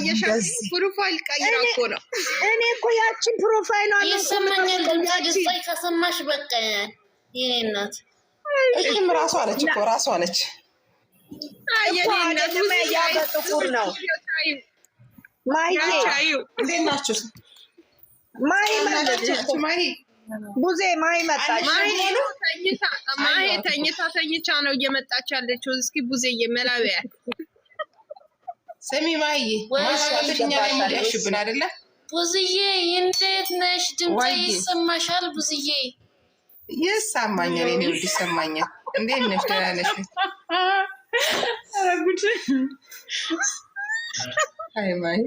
አየሻት ፕሮፋይል ቀይራ እኮ ነው እኔ እኮ ያቺን ፕሮፋይል አለ ይሰማኛል ድምጽ ከሰማሽ በቃ የኔ እናት እሺም ራሷ አለች እኮ ራሷ አለች አየኔ እናት ያበጥቁር ነው ማይ እንዴት ናችሁ ማይ ማለት ማይ ቡዜ ማይ መጣች ማይ ተኝታ ነው እየመጣች ያለችው እስኪ ቡዜ እየመላበያ ሰሚ ማይ ማሻአልኛ ላይ ሙዲያሽብን አይደለ ቡዝዬ እንዴት ነሽ ድምጽ ይሰማሻል ቡዝዬ ይሰማኛል እኔ ወዲ ይሰማኛል እንዴት ነሽ ደህና ነሽ አረጉት አይ ማይ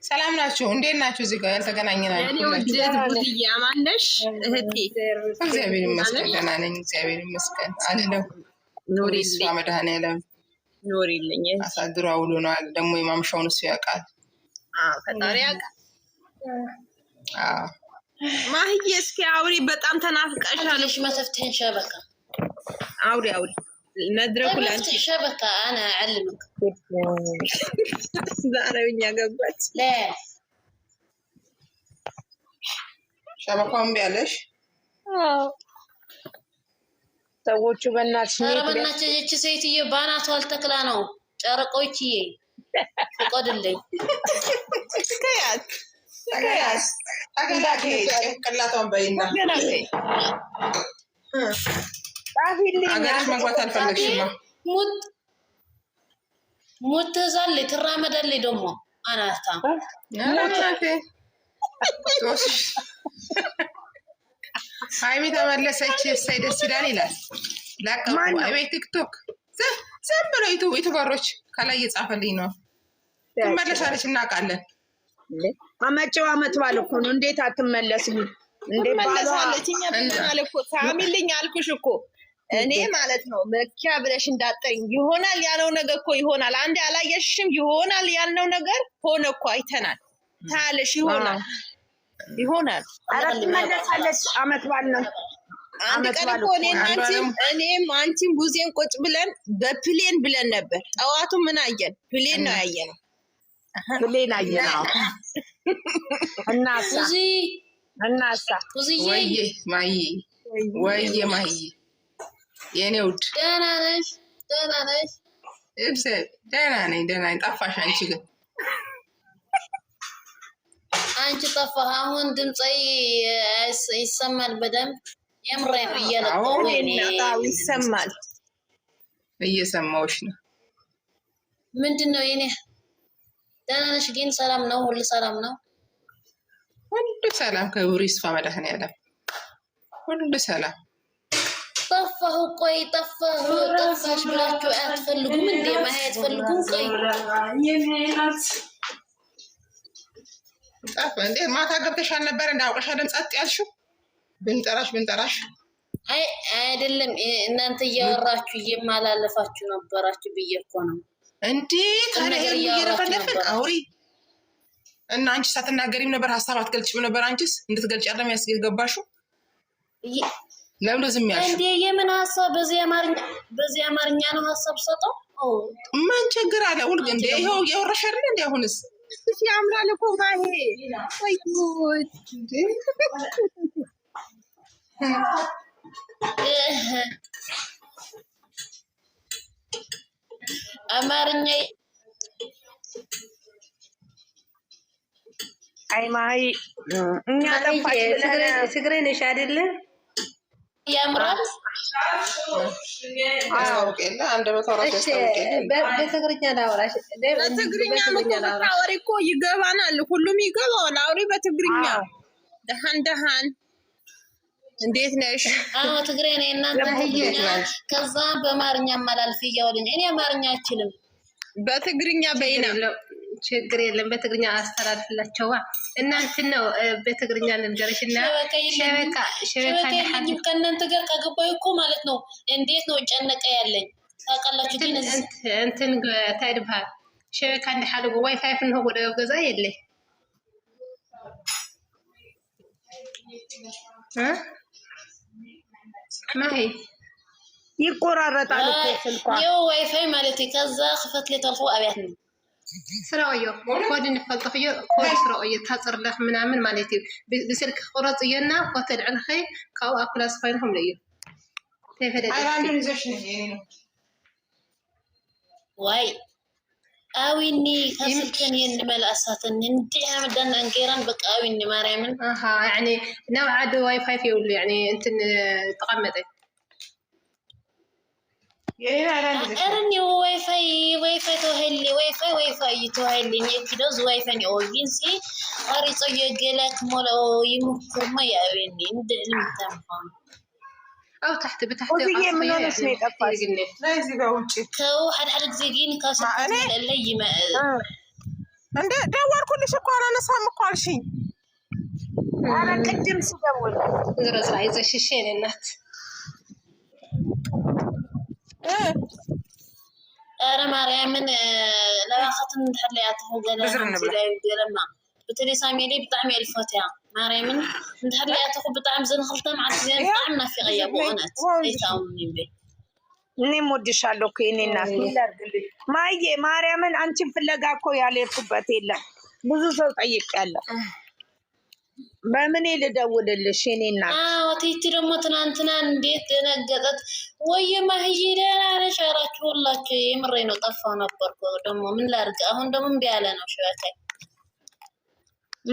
ሰላም ናችሁ እንዴት ናችሁ እዚህ ጋር ያልተገናኘናችሁ እኔ ወዴት ቡዝዬ አማነሽ እህቴ እግዚአብሔር ይመስገን ደህና ነኝ እግዚአብሔር ይመስገን አለሁ ኑሪልኝ መድኃኒዓለም ኑሪልኝ አሳድሮ አውሎናል ደግሞ የማምሻውን እሱ ያውቃል ፈጣሪ ያውቃል ማህዬ እስኪ አውሪ በጣም ተናፍቀሻል እሺ መተፍተን ሸበካ አውሪ መድረኩ ላንቺ ሸበካ انا اعلمك ዛሬውኛ ገባች لا ሸበካውን ቢያለሽ ሰዎቹ በእናትሽ በእናትሽ እቺ ሴትዬ ባናቷ አልተክላ ነው ጨረቆችዬ ፍቀድልኝ ከያት አገላቴ ጭንቅላቷን በይና አገርሽ መግባት አልፈለግሽማ ሙት ትዛለች ትራመዳለች ደግሞ አናታ ሃይሚ ተመለሰች እሰይ ደስ ይላል ይላል ላቀቁ አቤት ቲክቶክ ዝም ብለው ዩቱበሮች ከላይ እየጻፈልኝ ነው ትመለሳለች እናውቃለን አመጪው አመት ባል እኮ ነው እንዴት አትመለስም እንዴ መለሳለች እኛ ብለናል እኮ ሳሚልኝ አልኩሽ እኮ እኔ ማለት ነው መኪያ ብለሽ እንዳጠኝ ይሆናል ያለው ነገር እኮ ይሆናል አንዴ አላየሽም ይሆናል ያለው ነገር ሆነ እኮ አይተናል ታለሽ ይሆናል አራት መለሳለች አመት ባል ነው አንድ ቀን እኮ እኔም አንቺም ቡዜን ቁጭ ብለን በፕሌን ብለን ነበር ጠዋቱ ምን አየን ፕሌን ነው ያየነው ፕሌን አየነው እናሳ ወይዬ ማይ የኔ ውድ ደህና ነሽ ደህና ነኝ ጠፋሽ አንቺ ግን አንቺ ጠፋህ አሁን ድምጼ ይሰማል በደንብ የምሬን እየለቀው ይሰማል እየሰማሁሽ ነው ምንድነው የኔ ደህና ነሽ ግን ሰላም ነው ሁሉ ሰላም ነው ሁሉ ሰላም ከብሩ ይስፋ መድኃኒዓለም ሁሉ ሰላም ጠፋሁ ቆይ ጠፋሽ ብላችሁ አትፈልጉም እንዴ ማየት ፈልጉም ቆይ ጠፋ እንዴ ማታ ገብተሻል ነበር እንዳውቀሻ ደም ጸጥ ያልሽው ብንጠራሽ አይ አይደለም እናንተ እያወራችሁ እየማላለፋችሁ ነበራችሁ ብዬ እኮ ነው እንዴ ታዲያ እየረፈለፈን አውሪ እና አንቺ ሳትናገሪም ነበር ሐሳብ አትገልጭም ነበር አንቺስ እንድትገልጭ አይደለም ያስገባሽው ለምን ዝም ያልሽ እንዴ የምን ሐሳብ በዚህ አማርኛ ነው ሐሳብ ሰጠው ምን ችግር አለ ወልግ እንዴ ይሄው ያወራሽ አይደል እንዴ አሁንስ ያምራል እኮ ማሄ ወይጉድ እንዴ አማርኛ አይ ማይ እኛ ጠፋሽ ትግሬ ነሽ አይደለ ያምራል አውቄላ አንድ በተራሽ በትግርኛ ላውራሽ በትግርኛ መቆጣወሪ እኮ ይገባናል ሁሉም ይገባዋል አውሪ በትግርኛ ደሃን እንዴት ነሽ አዎ ትግሬ ነኝ እናንተ ትግርኛ ከዛ በአማርኛ ማላልፍ ይያውልኝ እኔ አማርኛ አልችልም በትግርኛ በይና ችግር የለም በትግርኛ አስተላልፍላችኋ እናንተ ነው በትግርኛ ልንገርሽና ሸበካ ከእናንተ ጋር ከገባዩ እኮ ማለት ነው እንዴት ነው ጨነቀ ያለኝ ታውቃላችሁ ግን እንትን ታይድባል ሸበካ እንደሐሉ ዋይፋይ ነው ወደ ገዛ የለ ማይ ይቆራረጣል እኮ ስልኳ ነው ዋይፋይ ማለት ከዛ ክፈት ለተልፎ አብያት ነው سرقيو كود نفلطخيو كود سرقيو تصرلخ ምናምን ማለት እዩ بسلك قرص ينا ሆቴል ዕንኺ ካው አፕላስ ኮይንኩም ለዩ ተፈደደ ዋይ አዊኒ ከስልከን የንመላሳትን እንዴ አመዳና እንገራን በቃ አዊኒ ማርያምን يعني نوع عاد واي فاي يقول يعني انت تقمطي أرني واي فاي توهلي واي فاي توهلي نيكيدوز واي فاي أوجينسي أريد يجلك مولو يمكن ما يعيني ندعم تامهم أو تحت بتحت وزي من وين سميت أفاز لا يزيد أوجي كو حد زيجين كاسة اللي ما عند دوار كل شيء قارن نسمع مقال شيء أنا قدم سدول زرز عايزة شيشين النت أنا مريم لا أخذت من تحليات فوق لما بتري ساميلي بطعم الفتاة مريم من تحليات فوق بطعم زين خلطة مع زين طعمنا في غياب وأنت ليس أمني به እኔ እወድሻለሁ እኮ የእኔ እናት ማዬ ማርያምን አንቺን ፍለጋ እኮ ያልሄድኩበት የለም ብዙ ሰው ጠይቄያለሁ በምን ልደውልልሽ የእኔ እናት አዎ ቲቲ ደግሞ ትናንትና እንዴት ደነገጠት ወይ ማህዬ ደህና ነሽ አላችሁ ሁላችሁ የምሬ ነው ጠፋው ነበርኩ ደግሞ ምን ላድርግ አሁን ደግሞ እምቢ ያለ ነው ሸበካይ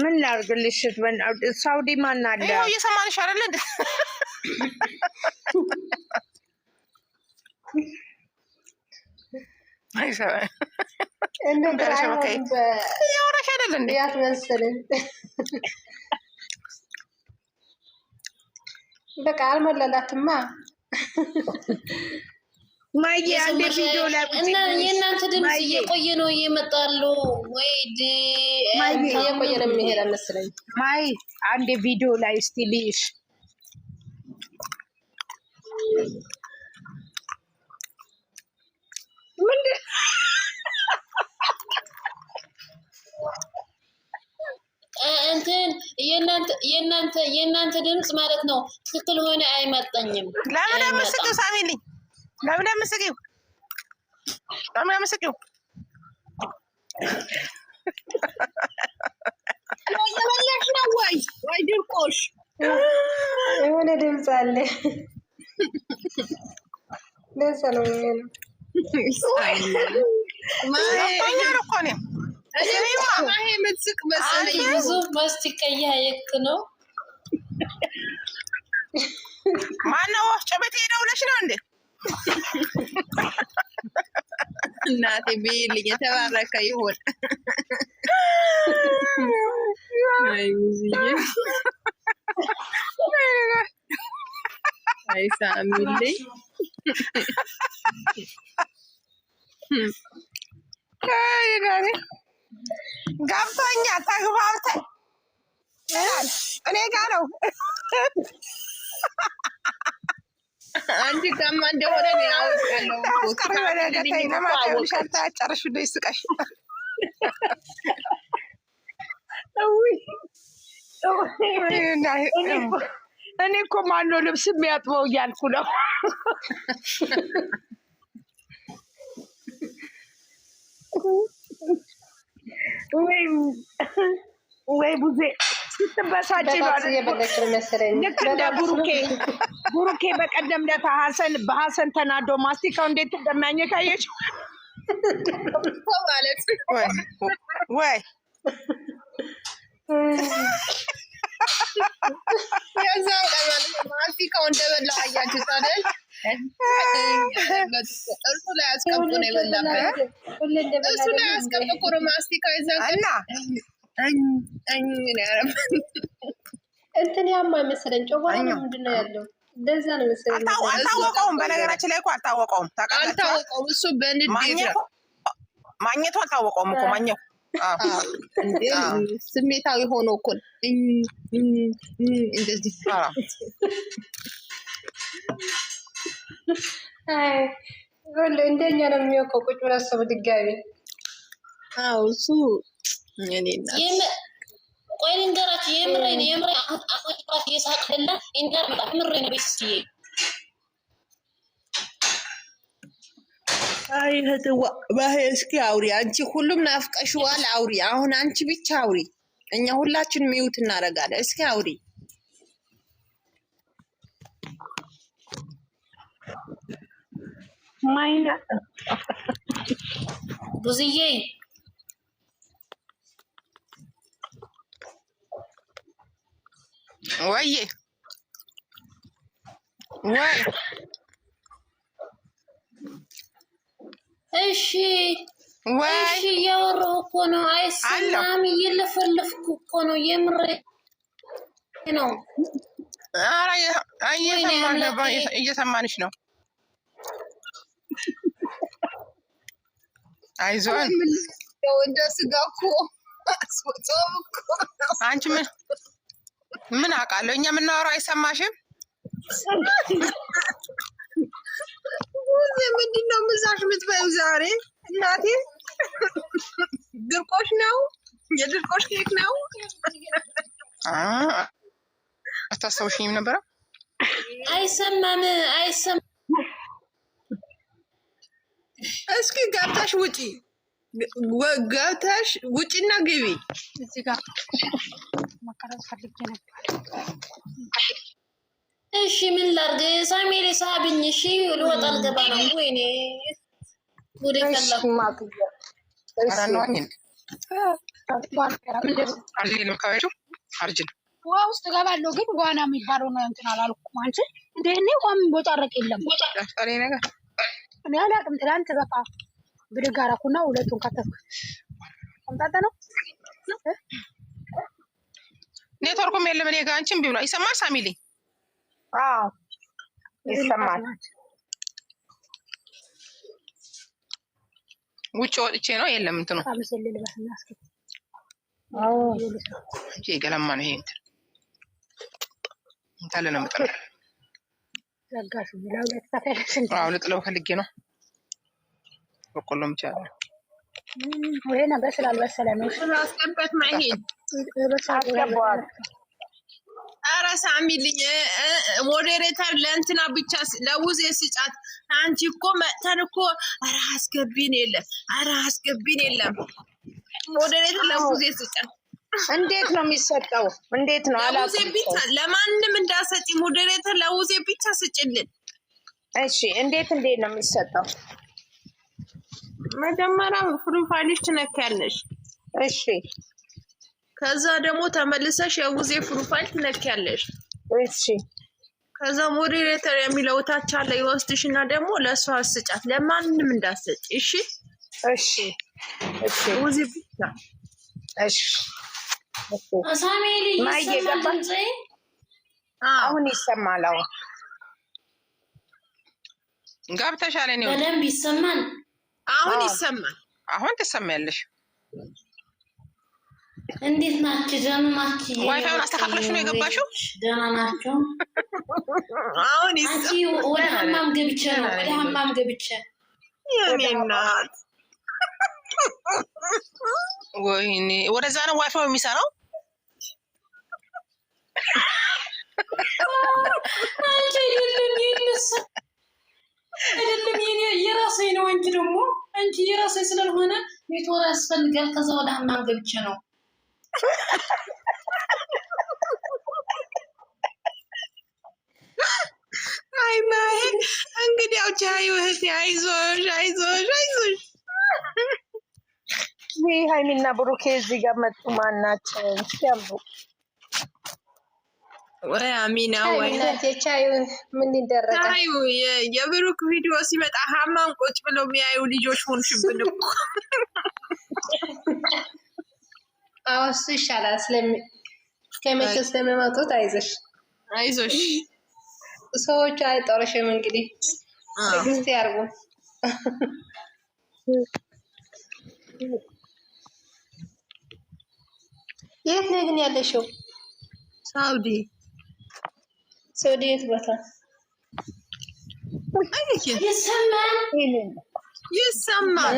ምን ላድርግልሽ ሳውዲ ማን አለ ይኸው እየሰማንሽ አይደል እንዴ አይሰማ እንዴ ሸበካይ ያወራሽ አይደል እንዴ ያስመስልን በቃ አልሞላላትማ ማዬ አንዴ ቪዲዮ ላይ እና የእናንተ ድምጽ እየቆየ ነው እየመጣሉ ወይ እየቆየ ነው የሚሄድ መስለኝ ማይ አንዴ ቪዲዮ ላይ እስቲ ልይሽ ምንድን እንትን የእናንተ ድምጽ ማለት ነው ትክክል ሆነ አይመጣኝም ለምን መስኪው ሳሚልኝ ለምን መስኪው የመለሽ ነው ወይ ድርቆሽ የሆነ ድምፅ አለ ለዛ ነው ማሄ ምትስቅ መሰለኝ ብዙ ማስቲቀያ የክ ነው ማነው ወፍጮ ቤት ሄደው ብለሽ ነው እንዴ እናቴ ቢልኝ የተባረከ ይሁን አይ ሙዚዬ አይ ሳሚልኝ ገብቶኛ ተግባብተን እኔ ጋ ነው አንቺ ጋማ እንደሆነ ነው ያውቃለሁ ጨርሽ ደ ይስቃሽ እኔ እኮ ማነው ልብስ የሚያጥበው እያልኩ ነው ወይ ቡዜ ስትበሳጭ ልክ እንደ ቡሩኬ በቀደም ለታ በሀሰን ተናዶ ማስቲካው እንዴት እንደሚያኘክ አየችው ማለት ወይ የዛው ቀን ማስቲካው እንደበላው አያችሁት አይደል እርሱ ላይ አስቀምጦ ነው የበላበት እርሱ ላይ አስቀምጦ ነው ማስቲካው ይዛልና እንትን ያማ መሰለኝ ጨጓራ ነው ምንድነው ያለው እንደዛ ነው መሰለኝ አልታወቀውም በነገራችን ላይ እኮ አልታወቀውም እሱ በንዴት ነው ማግኘቱ አልታወቀውም እኮ ማግኘቱ ስሜታዊ ሆኖ እኮ እንደዚህ አይ ወለ እንደኛ ነው የሚወቀው ቁጭ ብላ ሰው ድጋሚ አው እሱ እኔና ቆይ ልንገራችሁ የምሬን አሁን ራስ እየሳቅልና ኢንተር በጣም ምሬን ቤስዬ አይ ህትዋ ባሄ እስኪ አውሪ አንቺ ሁሉም ናፍቀሽዋል አውሪ አሁን አንቺ ብቻ አውሪ እኛ ሁላችን ሚውት እናደርጋለን እስኪ አውሪ ማይና ብዙዬ ወይ ወይ እሺ እሺ እያወራሁ እኮ ነው አይሰማም እየለፈለፍኩ እኮ ነው የምሬ ነው ኧረ እየሰማንሽ ነው አይዞን እንደ ስጋ እኮ ጾም እኮ አንቺ ምን አውቃለሁ እኛ የምናወራው አይሰማሽም ምንድን ነው ምሳሽ የምትበይው ዛሬ እናቴ ድርቆሽ ነው የድርቆሽ ኬክ ነው አታስታውሽኝም ነበረ አይሰማም እስኪ ገብተሽ ውጪና ግቢ እዚህ ጋር መከራ ፈልጌ ነበር እሺ ምን ላድርግ ሳሜሌ ሳብኝ እሺ ልወጣ አልገባ ነው ወይኔ ወደ ፈለኩ ውሃ ውስጥ ገባለሁ ግን ዋና የሚባለው ነው እንትን አላልኩም አንቺ እንደኔ ውሃ ቦጫረቅ የለም እኔ አላውቅም ትናንት በቃ ብድግ አደረኩና ሁለቱን ከተትኩ ከምጣጣ ነው ኔትወርኩም የለም እኔ ጋር አንቺም ቢሆን ይሰማል ሳሚሊ አዎ ይሰማል ውጭ ወጥቼ ነው የለም እንትኑ አዎ እጄ ገለማ ነው ይሄ እንታለ ነው መጣ ዘጋሽ ብላው ለተፈለሽ አዎ ልጥለው ፈልጌ ነው በቆሎም ቻለ ወይና በስላልበሰለ ነው አስቀምጠት ማይሄድ አስገባዋል ኧረ ሳሚልኝ ሞዴሬተር ለእንትና ብቻ ለውዜ ስጫት አንቺ እኮ መጥተን እኮ ኧረ አስገቢን የለም ሞዴሬተር ለውዜ ስጫት እንዴት ነው የሚሰጠው እንዴት ነው ለውዜ ብቻ ለማንም እንዳሰጪ ሞዴሬተር ለውዜ ብቻ ስጭልን እሺ እንዴት ነው የሚሰጠው መጀመሪያ ፕሮፋይልሽ ትነካያለሽ እሺ ከዛ ደግሞ ተመልሰሽ የውዜ ፕሮፋይል ትነካያለሽ እሺ ከዛ ሞዴሬተር የሚለው ታች አለ ይወስድሽና ደግሞ ለሷ አስጫት ለማንም እንዳሰጪ እሺ ውዜ ብቻ እሺ ሳሜሊ ይሰማል አሁን ይሰማል ገብተሻል እኔ በደንብ ይሰማል አሁን ይሰማል አሁን ትሰማያለሽ እንዴት ናችሁ ደህና ናችሁ ዋይፋዩን አስተካክለሽ ነው የገባሽው ደህና ናችሁ አሁን አንቺ ወደ ሐማም ገብቼ የኔ እናት ወይኔ ወደዛ ነው ዋይፋው የሚሰራው አንቺ አይደለም የራሴ ነው እንጂ ደግሞ አንቺ የራሴ ስለሆነ ኔትወርክ ያስፈልጋል ከዛ ወደ ሐማም ገብቼ ነው አይ ማይ እንግዲህ ያው ቻዩ እህቴ አይዞሽ ይሄ ሃይሚና ብሩኬ እዚህ ጋር መጡ ማናቸው ሲያምሩ ወይ አሚና ወይ ቻዩ ምን ይደረጋል ቻዩ የብሩክ ቪዲዮ ሲመጣ ሐማም ቁጭ ብለው የሚያዩ ልጆች ሆንሽብን እኮ አውስ ይሻላል ከመቼ ስለሚመጡት አይዞሽ ሰዎች አይጠሩሽም እንግዲህ ትዕግስት ያርጉ የት ነው ግን ያለሽው ሳውዲ የት ቦታ ይሰማል